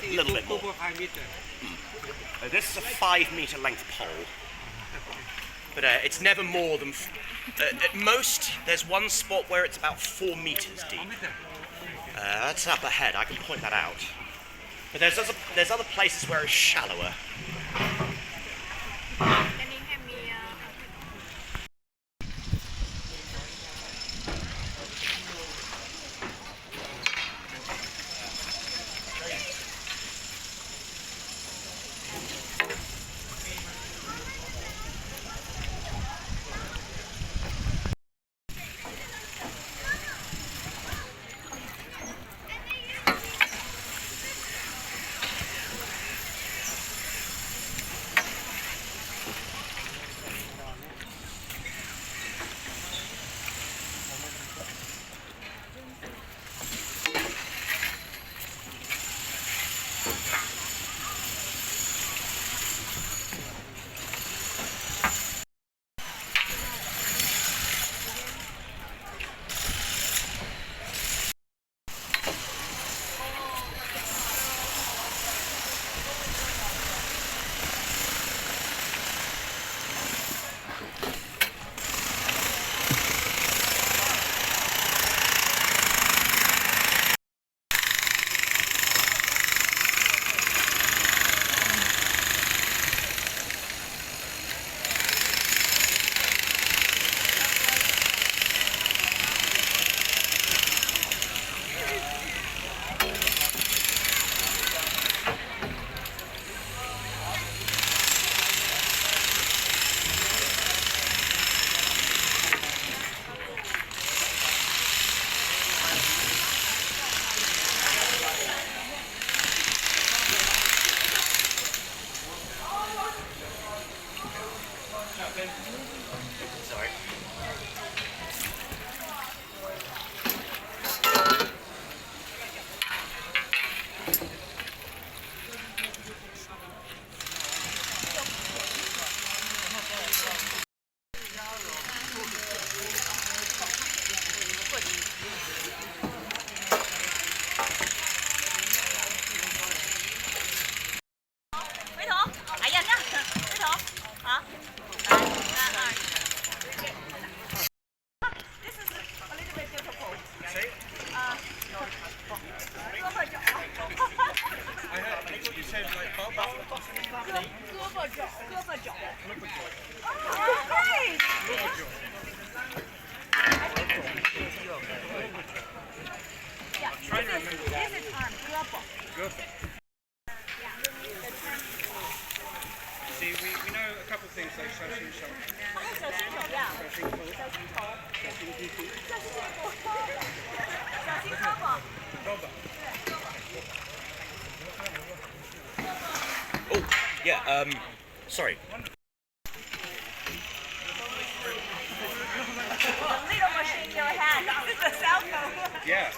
A little bit more. This is a 5-meter length pole, but it's never more than. At most, there's one spot where it's about 4 meters deep. That's up ahead. I can point that out. But there's other places where it's shallower. Sorry. See, we know a couple of things like 小心手. Oh, yeah, sorry. The little machine in your hand, this is a cell phone. Yeah.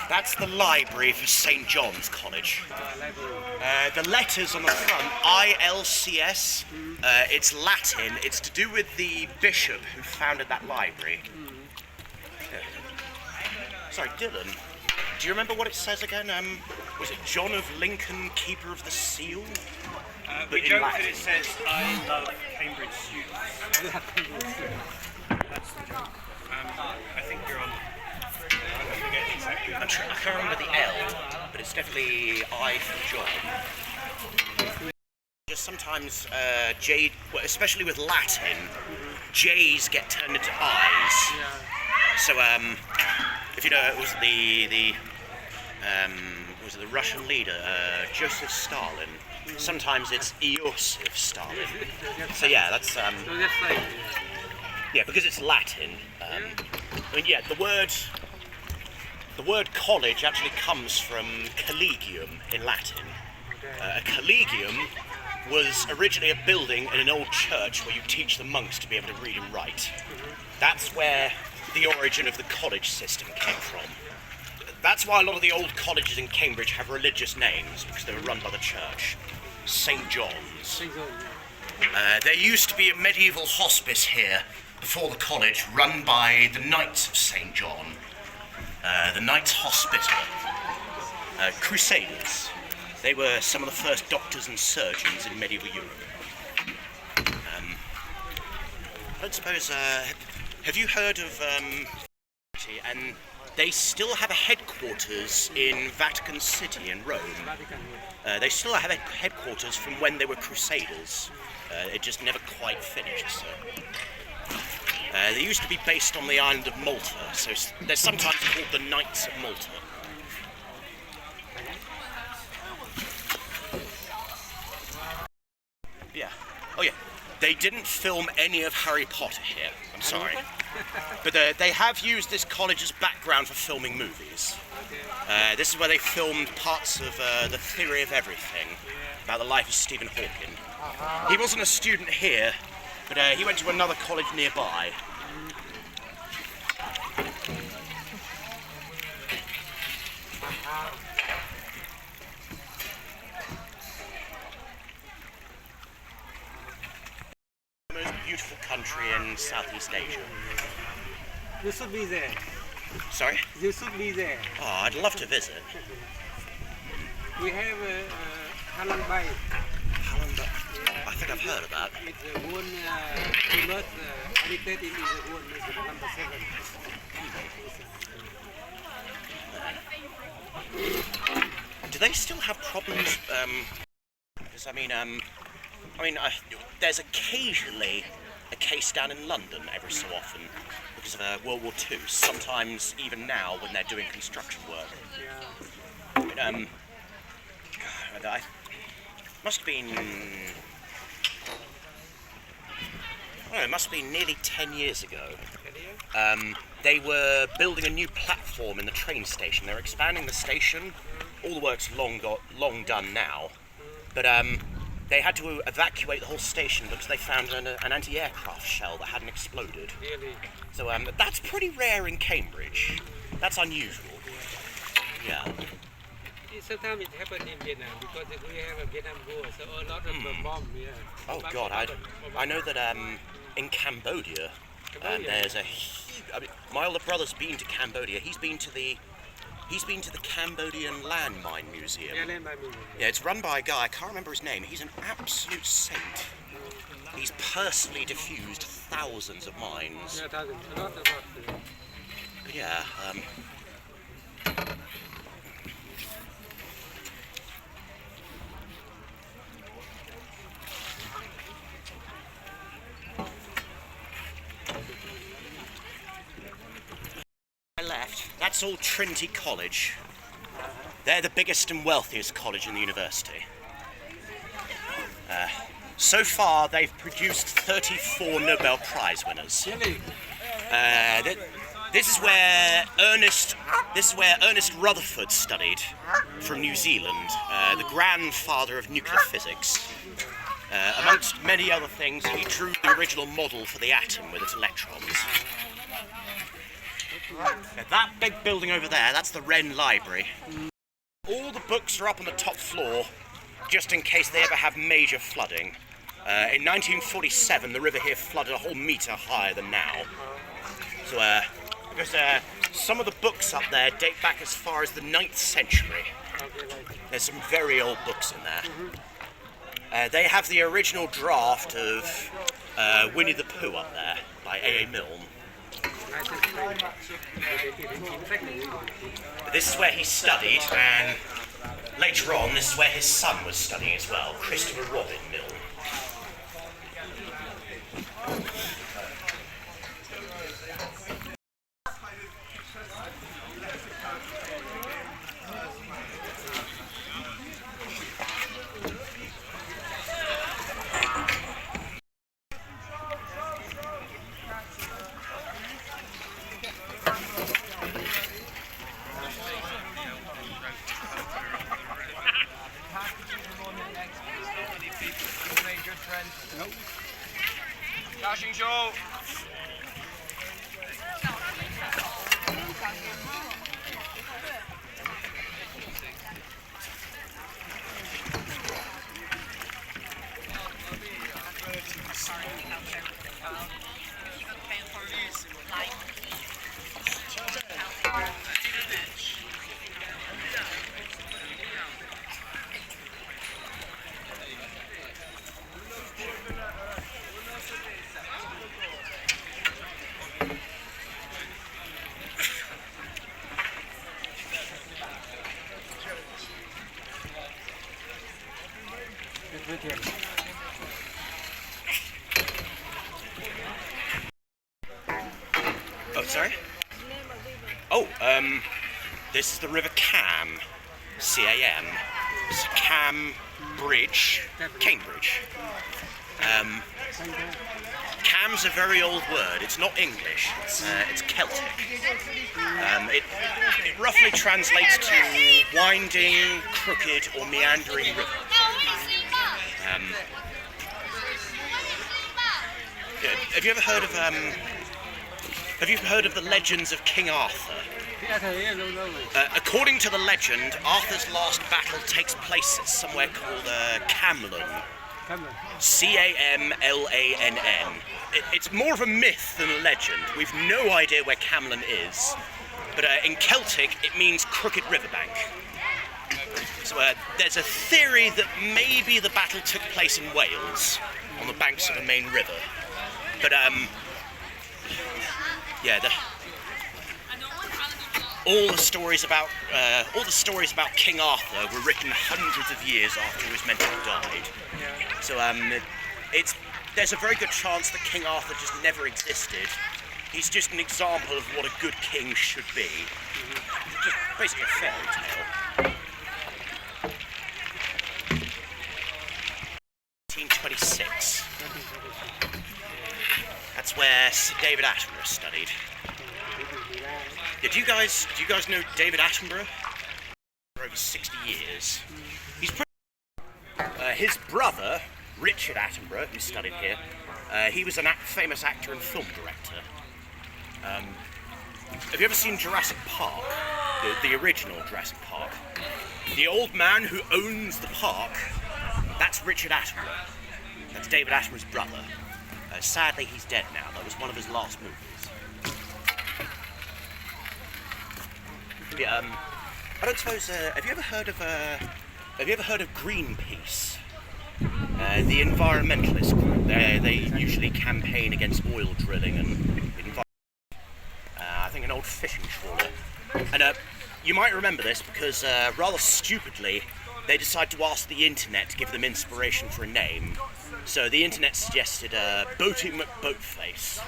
That's the library for St. John's College. The letters on the front, ILCS, it's Latin. It's to do with the bishop who founded that library. Sorry, Dylan, do you remember what it says again? Was it John of Lincoln, Keeper of the Seal? We joke that it says, I love Cambridge students. That's I think you're on. I forget exactly. I can't remember the L, but it's definitely I for John. Just sometimes J, well, especially with Latin, J's get turned into I's. So if you know, it was the Russian leader Joseph Stalin. Sometimes it's Iosif Stalin. So yeah, that's So that's like, yeah, because it's Latin. I mean, yeah, the word college actually comes from collegium in Latin. A collegium was originally a building in an old church where you teach the monks to be able to read and write. That's where the origin of the college system came from. That's why a lot of the old colleges in Cambridge have religious names, because they were run by the church. St. John's. There used to be a medieval hospice here before the college, run by the Knights of St. John. The Knights Hospital. Crusaders. They were some of the first doctors and surgeons in medieval Europe. I don't suppose, have you heard of, and they still have a headquarters in Vatican City in Rome. They still have a headquarters from when they were Crusaders. It just never quite finished, so. They used to be based on the island of Malta, so they're sometimes called the Knights of Malta. Yeah. Oh yeah. They didn't film any of Harry Potter here. I'm sorry. But they have used this college as background for filming movies. This is where they filmed parts of The Theory of Everything, about the life of Stephen Hawking. He wasn't a student here, but he went to another college nearby. The most beautiful country in Southeast Asia. you should be there. Sorry? You should be there. Oh, I'd love to visit. We have Halong Bay. I think I've heard of that. It's one famous heritage in the world. It's number 7. Do they still have problems? Because there's occasionally a case down in London every so often because of World War II. Sometimes even now when they're doing construction work. But, I must have been. It must have been nearly 10 years ago. They were building a new platform in the train station. They're expanding the station. All the work's long done now. But they had to evacuate the whole station because they found an anti-aircraft shell that hadn't exploded. Really? So that's pretty rare in Cambridge. That's unusual. Yeah. Sometimes it happens in Vietnam because we have a Vietnam War, so a lot of the bomb. Yeah. Oh God, I know that in Cambodia, there's a huge. My older brother's been to Cambodia. He's been to the Cambodian Landmine Museum. Yeah, land by me. Yeah, it's run by a guy. I can't remember his name. He's an absolute saint. He's personally defused thousands of mines. Yeah, thousands. A lot of But yeah. Left. That's all Trinity College. They're the biggest and wealthiest college in the university. So far, they've produced 34 Nobel Prize winners. Really? This is where Ernest Rutherford studied from New Zealand, the grandfather of nuclear physics. Amongst many other things, he drew the original model for the atom with its electrons. That big building over there, that's the Wren Library. All the books are up on the top floor, just in case they ever have major flooding. In 1947, the river here flooded a whole metre higher than now. So, because some of the books up there date back as far as the 9th century. There's some very old books in there. They have the original draft of Winnie the Pooh up there by A.A. Milne. This is where he studied, and later on, this is where his son was studying as well, Christopher Robin Mill. Oh, sorry? Oh, this is the River Cam, C-A-M. It's Cam Bridge, Cambridge. Cam's a very old word. It's not English. It's Celtic. It roughly translates to winding, crooked, or meandering river. Yeah, have you ever heard of the legends of King Arthur? According to the legend, Arthur's last battle takes place at somewhere called Camlann. C-A-M-L-A-N-N. It's more of a myth than a legend. We've no idea where Camlann is, but in Celtic it means crooked riverbank. So there's a theory that maybe the battle took place in Wales, on the banks of the main river. But yeah, all the stories about King Arthur were written hundreds of years after he was meant to have died. So there's a very good chance that King Arthur just never existed. He's just an example of what a good king should be. Just basically a fairy tale. 1926. That's where Sir David Attenborough studied. Yeah, do you guys know David Attenborough? For over 60 years. He's his brother, Richard Attenborough, who studied here, he was a famous actor and film director. Have you ever seen Jurassic Park? The original Jurassic Park? The old man who owns the park, that's Richard Attenborough. That's David Attenborough's brother. Sadly, he's dead now. That was one of his last movies. Yeah, I don't suppose. Have you ever heard of Greenpeace? The environmentalist group. They usually campaign against oil drilling and I think an old fishing trawler. And you might remember this because rather stupidly, they decided to ask the internet to give them inspiration for a name. So the internet suggested Boaty McBoatface.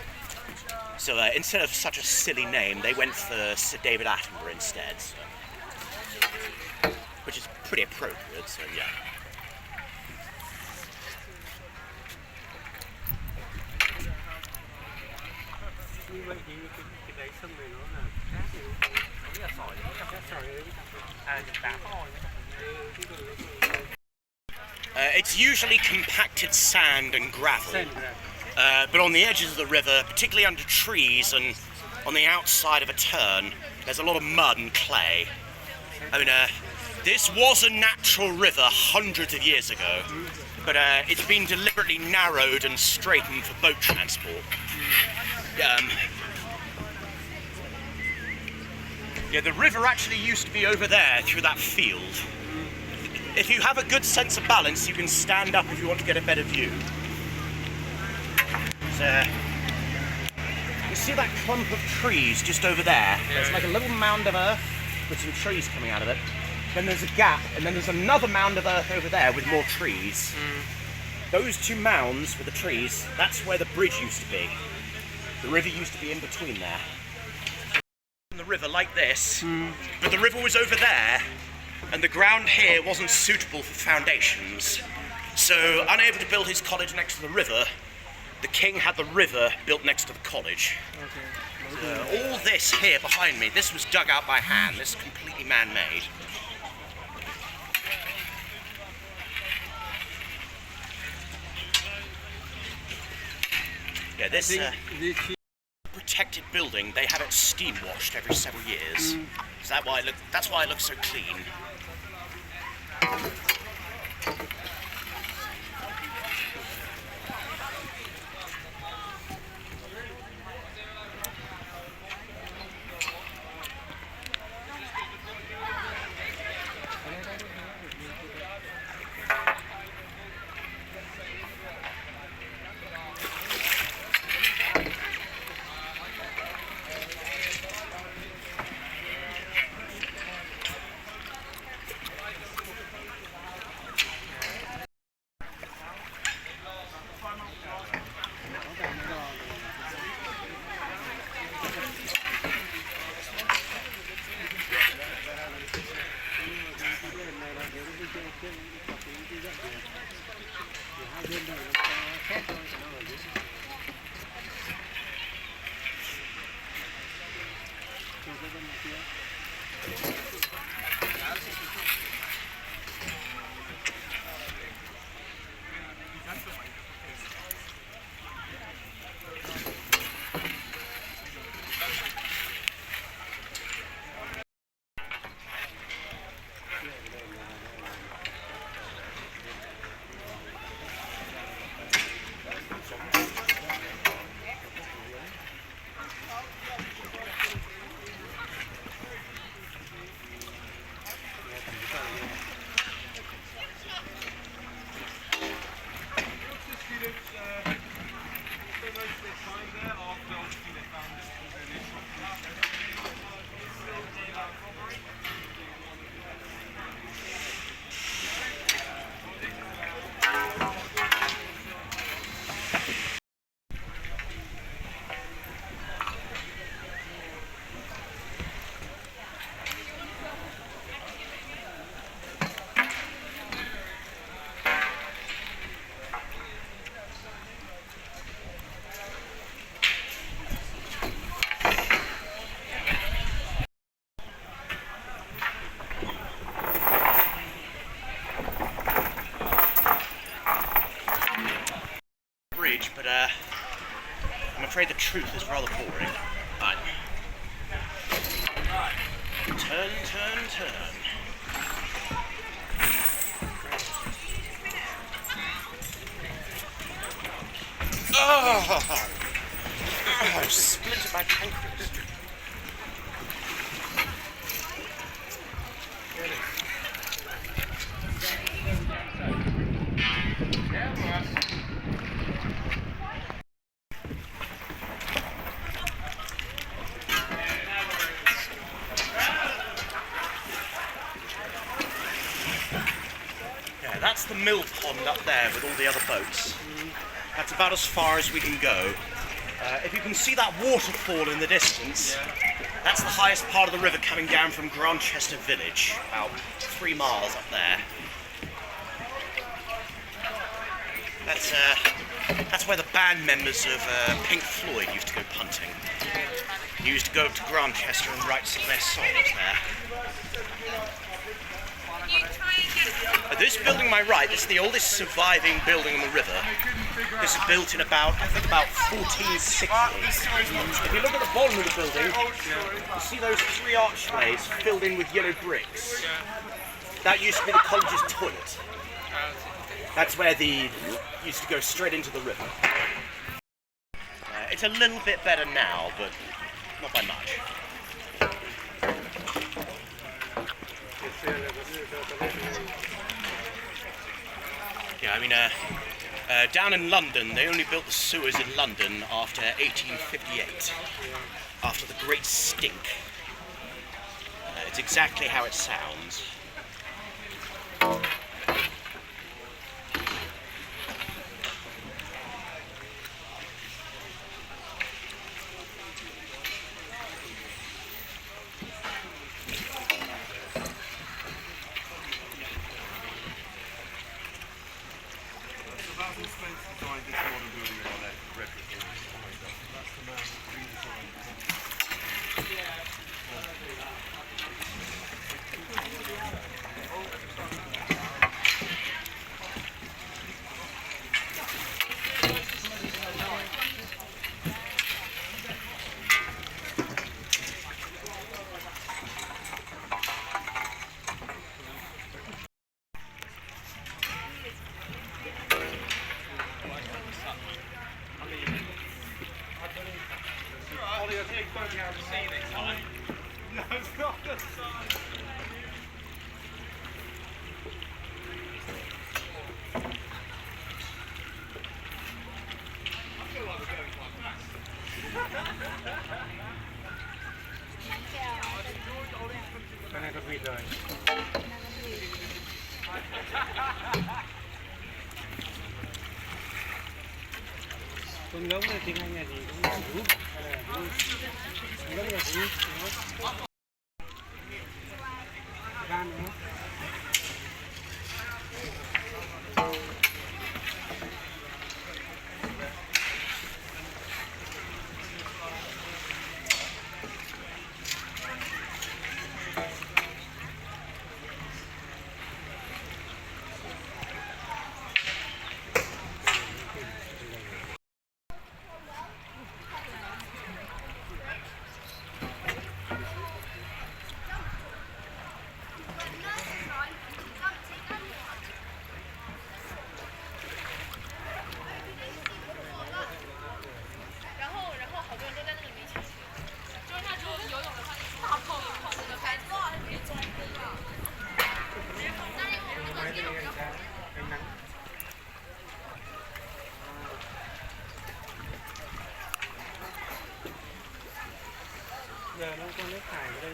So instead of such a silly name, they went for Sir David Attenborough instead. So. Which is pretty appropriate, so yeah. It's usually compacted sand and gravel, but on the edges of the river, particularly under trees and on the outside of a turn, there's a lot of mud and clay. I mean, this was a natural river hundreds of years ago, but it's been deliberately narrowed and straightened for boat transport. Yeah, the river actually used to be over there through that field. If you have a good sense of balance, you can stand up if you want to get a better view. So, you can see that clump of trees just over there? There's like a little mound of earth with some trees coming out of it. Then there's a gap, and then there's another mound of earth over there with more trees. Those two mounds with the trees, that's where the bridge used to be. The river used to be in between there. The river like this, but the river was over there, and the ground here wasn't suitable for foundations. So, unable to build his college next to the river, the king had the river built next to the college. All this here behind me, this was dug out by hand. This is completely man-made. Yeah, this protected building, they have it steam washed every several years. Is that why that's why it looks so clean. But I'm afraid the truth is rather boring. Right. Turn, turn, turn. Oh! I've splintered my pancreas. That's the mill pond up there with all the other boats. That's about as far as we can go. If you can see that waterfall in the distance, that's the highest part of the river coming down from Grantchester village, about 3 miles up there. That's where the band members of Pink Floyd used to go punting. They used to go up to Grantchester and write some of their songs there. This building on my right, this is the oldest surviving building on the river. This is built in about 1460. If you look at the bottom of the building, you see those 3 archways filled in with yellow bricks. That used to be the college's toilet. That's where the used to go straight into the river. It's a little bit better now, but not by much. Yeah, I mean, Down in London, they only built the sewers in London after 1858, after the Great Stink. It's exactly how it sounds. No, it's not the sun. Cái này có vịt rồi. Con gấu này tiếng Anh là gì? Cũng là group. Con gấu là group. Gan nữa. Giờ nó có nước thải ở đây.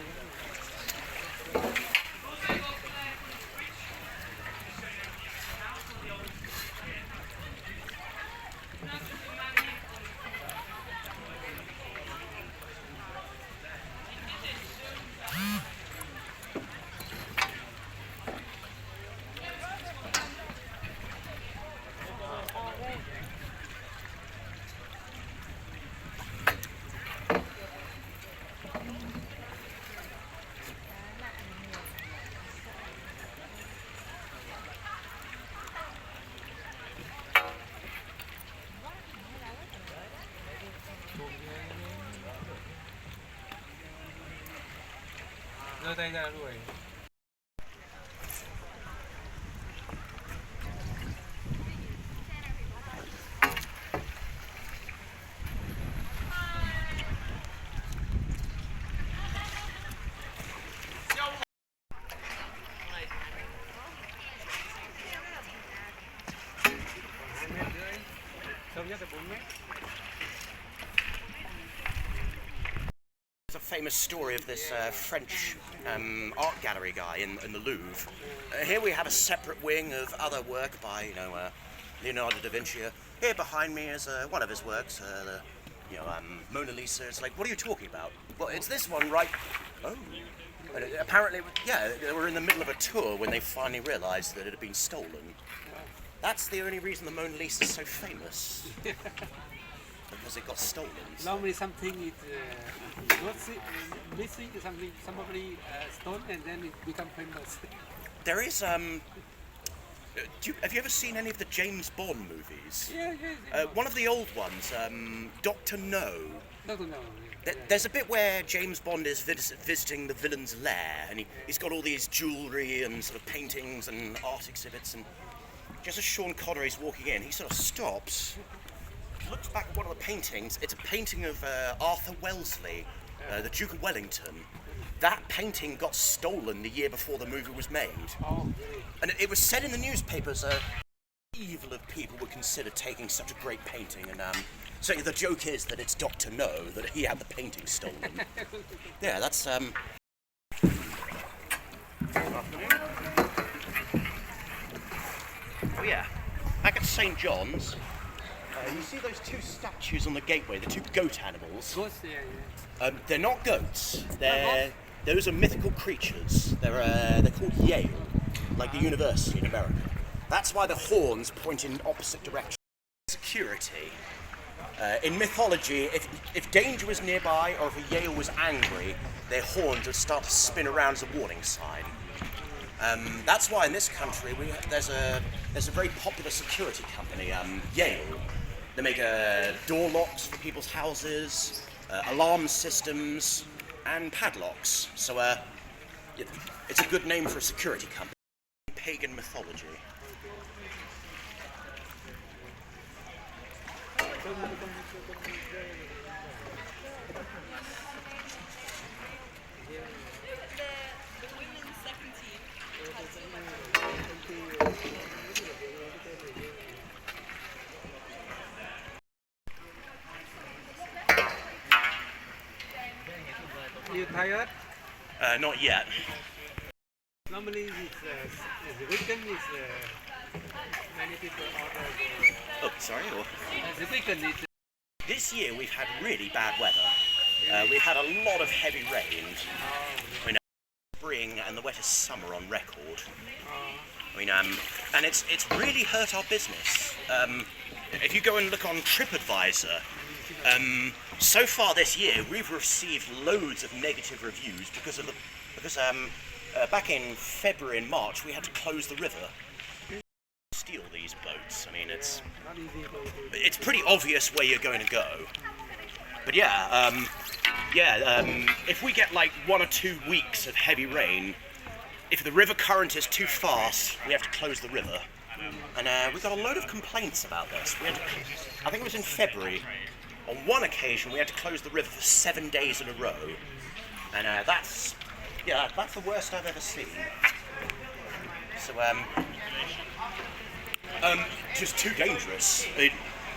Giơ tay ra đuổi. Sâu nhất là 4 mét. There's a famous story of this French art gallery guy in the Louvre. Here we have a separate wing of other work by, Leonardo da Vinci. Here behind me is one of his works, the Mona Lisa. It's like, what are you talking about? Well, it's this one, right? Oh. And apparently, yeah, they were in the middle of a tour when they finally realised that it had been stolen. That's the only reason the Mona Lisa is so famous. Because it got stolen. Normally something is not missing, somebody stole and then it becomes famous. There is, have you ever seen any of the James Bond movies? Yeah. One of the old ones, Dr. No. Dr. No. There's a bit where James Bond is visiting the villain's lair, and he's got all these jewellery and sort of paintings and art exhibits, and just as Sean Connery's walking in, he sort of stops, looks back at one of the paintings. It's a painting of Arthur Wellesley, the Duke of Wellington. That painting got stolen the year before the movie was made. Oh. And it was said in the newspapers, evil of people would consider taking such a great painting, and so the joke is that it's Dr. No, that he had the painting stolen. Yeah, that's Oh yeah, back at St. John's, you see those two statues on the gateway, the two goat animals? Goats, yeah. They're not goats. Those are mythical creatures. They're called Yale, like the university in America. That's why the horns point in opposite directions. Security. In mythology, if danger was nearby or if a Yale was angry, their horns would start to spin around as a warning sign. That's why in this country there's a very popular security company, Yale. They make door locks for people's houses, alarm systems, and padlocks. So it's a good name for a security company. Pagan mythology. You tired? Not yet. Normally, the weekend is many people order. Oh, sorry. The weekend is. This year we've had really bad weather. We've had a lot of heavy rain. I mean, spring and the wettest summer on record. I mean, and it's really hurt our business. If you go and look on TripAdvisor, so far this year we've received loads of negative reviews because back in February and March we had to close the river. Steal these boats. I mean, it's pretty obvious where you're going to go. But yeah, if we get like 1 or 2 weeks of heavy rain, if the river current is too fast, we have to close the river. And we got a load of complaints about this. I think it was in February. On one occasion, we had to close the river for 7 days in a row. And that's the worst I've ever seen. So, just too dangerous.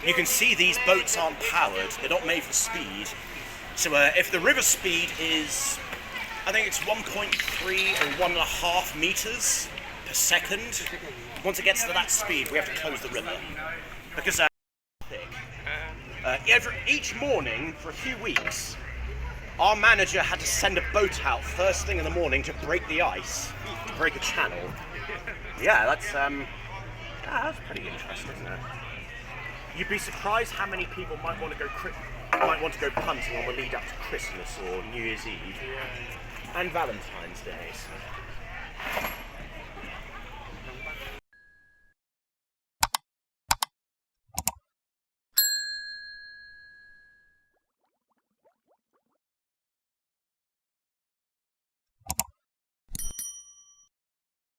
You can see these boats aren't powered. They're not made for speed. So if the river speed is, I think it's 1.3 or 1.5 meters per second, once it gets to that speed, we have to close the river. Because each morning for a few weeks, our manager had to send a boat out first thing in the morning to break the ice, to break a channel. Yeah, that's pretty interesting, isn't it? You'd be surprised how many people might want to go punting on the lead up to Christmas or New Year's Eve and Valentine's Day. So.